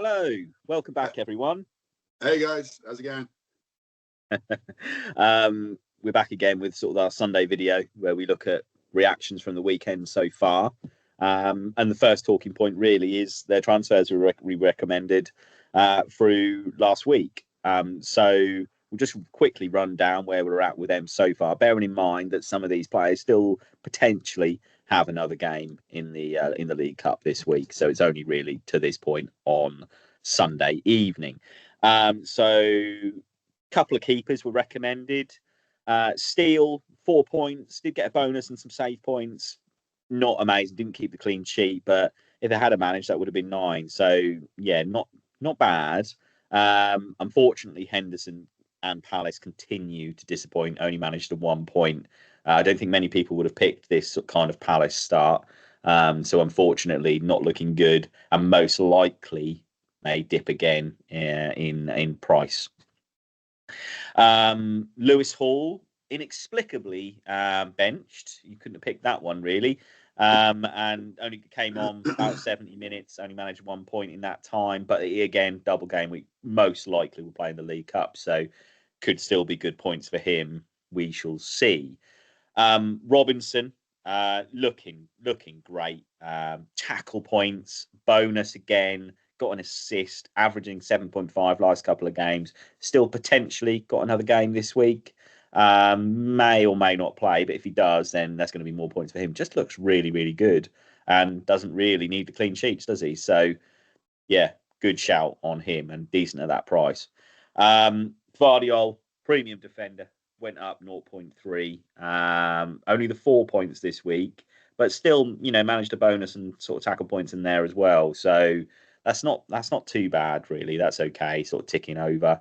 Hello, welcome back, everyone. Hey guys, how's it going? We're back again with sort of our Sunday video where we look at reactions from the weekend so far. And the first talking point really is their transfers we recommended through last week. So we'll just quickly run down where we're at with them so far, bearing in mind that some of these players still potentially have another game in the League Cup this week. So it's only really to this point on Sunday evening. So a couple of keepers were recommended. Steele, 4 points, did get a bonus and some save points. Not amazing, didn't keep the clean sheet, but if they had a managed, that would have been 9. So yeah, not bad. Unfortunately, Henderson and Palace continue to disappoint. Only managed a 1 point. I don't think many people would have picked this kind of Palace start. So unfortunately, not looking good, and most likely may dip again in price. Lewis Hall, inexplicably benched. You couldn't have picked that one, really. And only came on about 70 minutes, only managed 1 point in that time. But again, double game week, most likely will play in the League Cup. So could still be good points for him. We shall see. Robinson, looking great. Tackle points, bonus again. Got an assist, averaging 7.5 last couple of games. Still potentially got another game this week. May or may not play, but if he does, then that's going to be more points for him. Just looks really, really good and doesn't really need the clean sheets, does he? So, yeah, good shout on him and decent at that price. Vardiol, premium defender, went up 0.3. Only the 4 points this week, but still, managed a bonus and sort of tackle points in there as well. So that's not too bad, really. That's okay, sort of ticking over.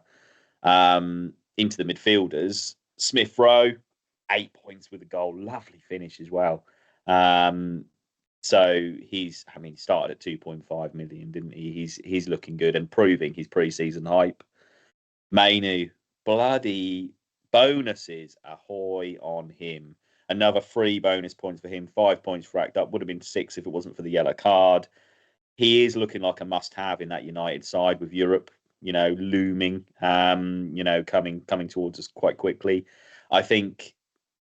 Into the midfielders, Smith Rowe, 8 points with a goal. Lovely finish as well. So he started at 2.5 million, didn't he? He's looking good and proving his pre-season hype. Mainu, bloody bonuses ahoy on him. Another 3 bonus points for him. 5 points racked up. Would have been 6 if it wasn't for the yellow card. He is looking like a must-have in that United side with Europe, looming, coming towards us quite quickly. I think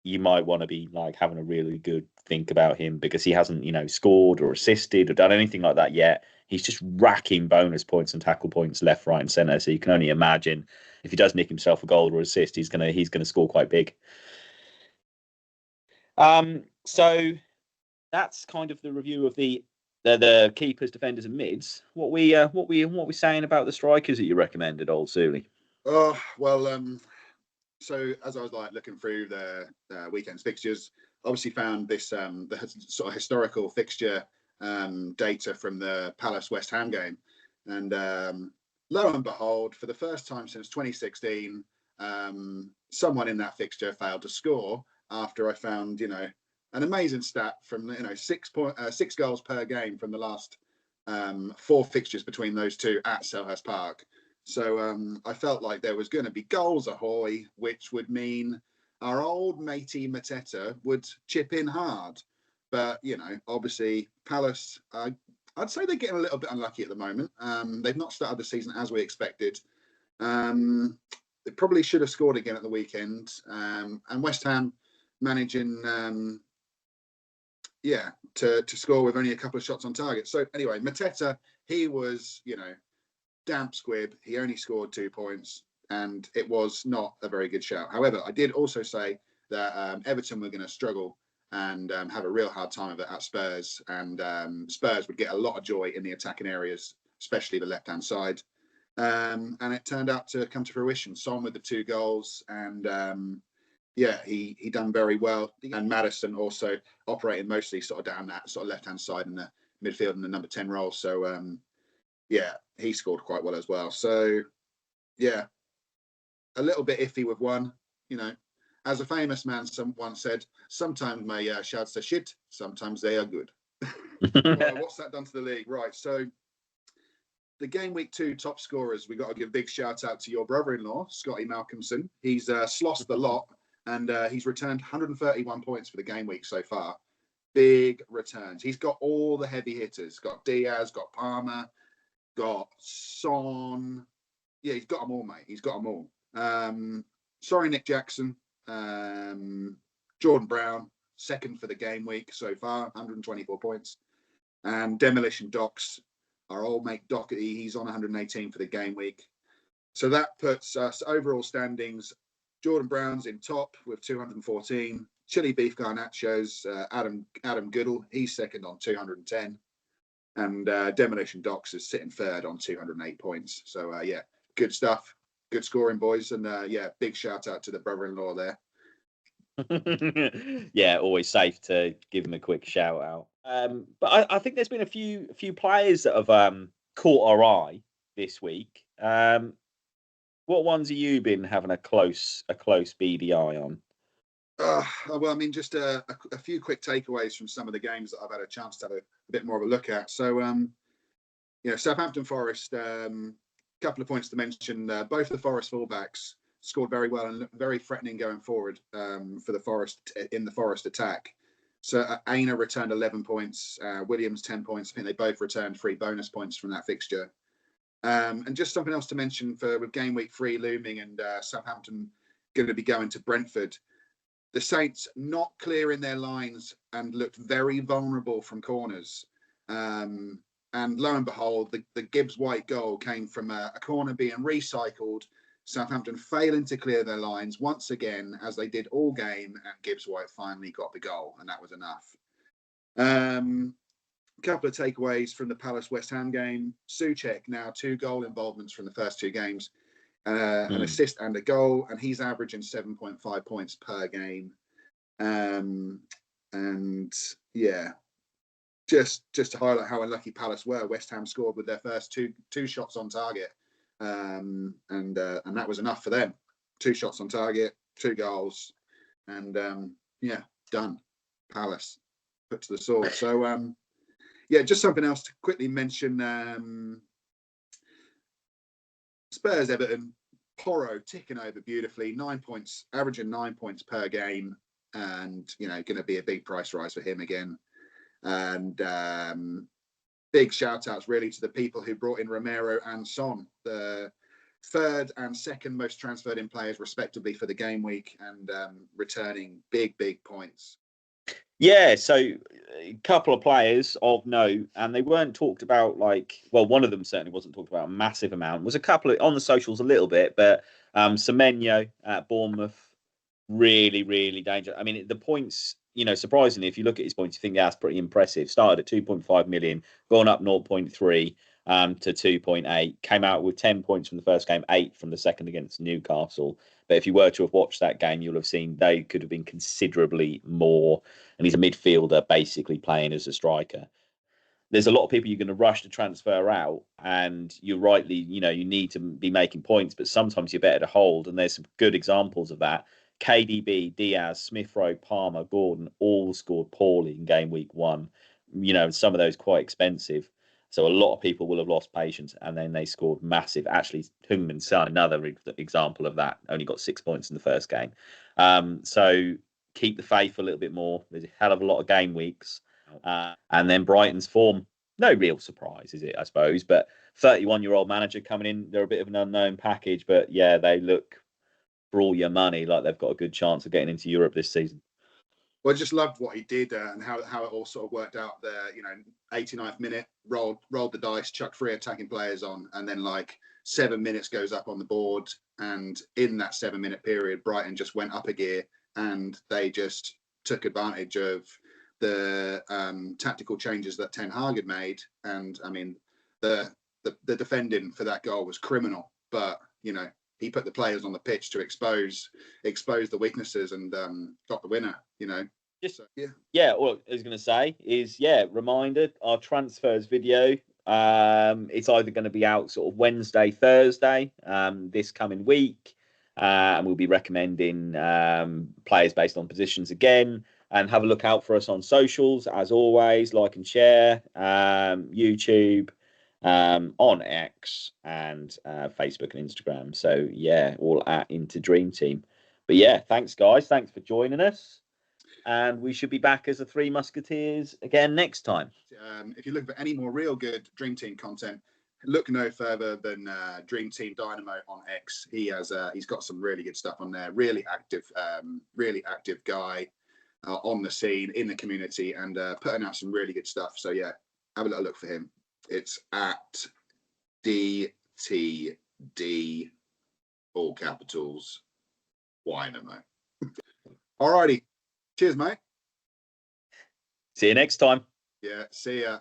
you might want to be like having a really good think about him because he hasn't, scored or assisted or done anything like that yet. He's just racking bonus points and tackle points left, right, and centre. So you can only imagine if he does nick himself a goal or assist, he's gonna score quite big. So that's kind of the review of the keepers, defenders, and mids. What we saying about the strikers that you recommended, old Sully? Oh well, so as I was looking through the weekend's fixtures, obviously found this the sort of historical fixture data from the Palace West Ham game, and lo and behold, for the first time since 2016, someone in that fixture failed to score after I found an amazing stat from 6 goals per game from the last 4 fixtures between those two at Selhurst Park. So I felt like there was going to be goals ahoy, which would mean our old matey Mateta would chip in hard. But obviously Palace, I'd say they're getting a little bit unlucky at the moment. They've not started the season as we expected. They probably should have scored again at the weekend. And West Ham managing to score with only a couple of shots on target. So anyway, Mateta, he was, damp squib. He only scored 2 points and it was not a very good shout. However, I did also say that Everton were going to struggle and have a real hard time of it at Spurs, and Spurs would get a lot of joy in the attacking areas, especially the left-hand side. And it turned out to come to fruition. Son with the 2 goals, and he done very well. And Maddison also operating mostly sort of down that sort of left-hand side in the midfield in the number 10 role. So, he scored quite well as well. So, a little bit iffy with one. As a famous man once said, sometimes my shouts are shit, sometimes they are good. Well, what's that done to the league? Right, so the game week 2 top scorers, we got to give a big shout out to your brother-in-law, Scotty Malcolmson. He's slossed the lot, and he's returned 131 points for the game week so far. Big returns. He's got all the heavy hitters. Got Diaz, got Palmer. got Son. Yeah, he's got them all, mate. He's got them all. Sorry, Nick Jackson. Jordan Brown, second for the game week so far, 124 points. And Demolition Docs, our old mate Doherty, he's on 118 for the game week. So that puts us overall standings. Jordan Brown's in top with 214. Chili Beef Garnachos, Adam Goodall, he's second on 210. And Demolition Docs is sitting third on 208 points. So, yeah, good stuff. Good scoring, boys. And, yeah, big shout out to the brother-in-law there. Yeah, always safe to give him a quick shout out. But I think there's been a few players that have caught our eye this week. What ones have you been having a close beady eye on? Well, I mean, just a few quick takeaways from some of the games that I've had a chance to have a bit more of a look at. So, Southampton Forest, couple of points to mention. Both the Forest fullbacks scored very well and looked very threatening going forward for the Forest in the Forest attack. So Aina returned 11 points, Williams 10 points. I think they both returned 3 bonus points from that fixture. And just something else to mention with game week 3 looming and Southampton going to be going to Brentford. The Saints not clearing their lines and looked very vulnerable from corners. And lo and behold, the Gibbs White goal came from a corner being recycled. Southampton failing to clear their lines once again, as they did all game, and Gibbs White finally got the goal, and that was enough. Couple of takeaways from the Palace West Ham game. Souček now 2 goal involvements from the first 2 games. An assist and a goal, and he's averaging 7.5 points per game. And yeah, just to highlight how unlucky Palace were, West Ham scored with their first two shots on target, and that was enough for them. 2 shots on target, 2 goals, and yeah, done. Palace put to the sword. So yeah, just something else to quickly mention. Spurs Everton, Porro ticking over beautifully, 9 points, averaging 9 points per game, and going to be a big price rise for him again. And big shout outs really to the people who brought in Romero and Son, the third and second most transferred in players respectively for the game week, and returning big points. Yeah, so a couple of players of note, and they weren't talked about one of them certainly wasn't talked about a massive amount. Was a couple of, on the socials a little bit, but Semenyo at Bournemouth, really dangerous. I mean, the points, surprisingly, if you look at his points, you think that's pretty impressive. Started at 2.5 million, gone up 0.3 to 2.8, came out with 10 points from the first game, 8 from the second against Newcastle. But if you were to have watched that game, you'll have seen they could have been considerably more. And he's a midfielder basically playing as a striker. There's a lot of people you're going to rush to transfer out, and you're rightly, you need to be making points, but sometimes you're better to hold. And there's some good examples of that. KDB, Diaz, Smith Rowe, Palmer, Gordon all scored poorly in game week 1. Some of those quite expensive. So a lot of people will have lost patience, and then they scored massive. Actually, Heung-min Son, another example of that, only got 6 points in the first game. So keep the faith a little bit more. There's a hell of a lot of game weeks. And then Brighton's form, no real surprise, is it, I suppose? But 31-year-old manager coming in, they're a bit of an unknown package. But yeah, they look, for all your money, like they've got a good chance of getting into Europe this season. Well, I just loved what he did and how it all sort of worked out there. 89th minute, rolled the dice, chucked 3 attacking players on, and then 7 minutes goes up on the board. And in that 7-minute period, Brighton just went up a gear, and they just took advantage of the tactical changes that Ten Hag had made. And I mean, the defending for that goal was criminal, but he put the players on the pitch to expose the weaknesses and got the winner. What I was going to say is, reminder, our transfers video, it's either going to be out sort of Wednesday, Thursday, this coming week, and we'll be recommending players based on positions again. And have a look out for us on socials, as always. Like and share, YouTube, on X, and Facebook and Instagram. So all at Into Dream Team. But thanks guys, thanks for joining us, and we should be back as the 3 Musketeers again next time. If you're looking for any more real good Dream Team content, look no further than Dream Team Dynamo on X. He's got some really good stuff on there. Really active guy on the scene, in the community, and putting out some really good stuff. So yeah, have a little look for him. It's at DTD, all capitals, Dynamo. Alrighty, cheers, mate. See you next time. Yeah, see ya.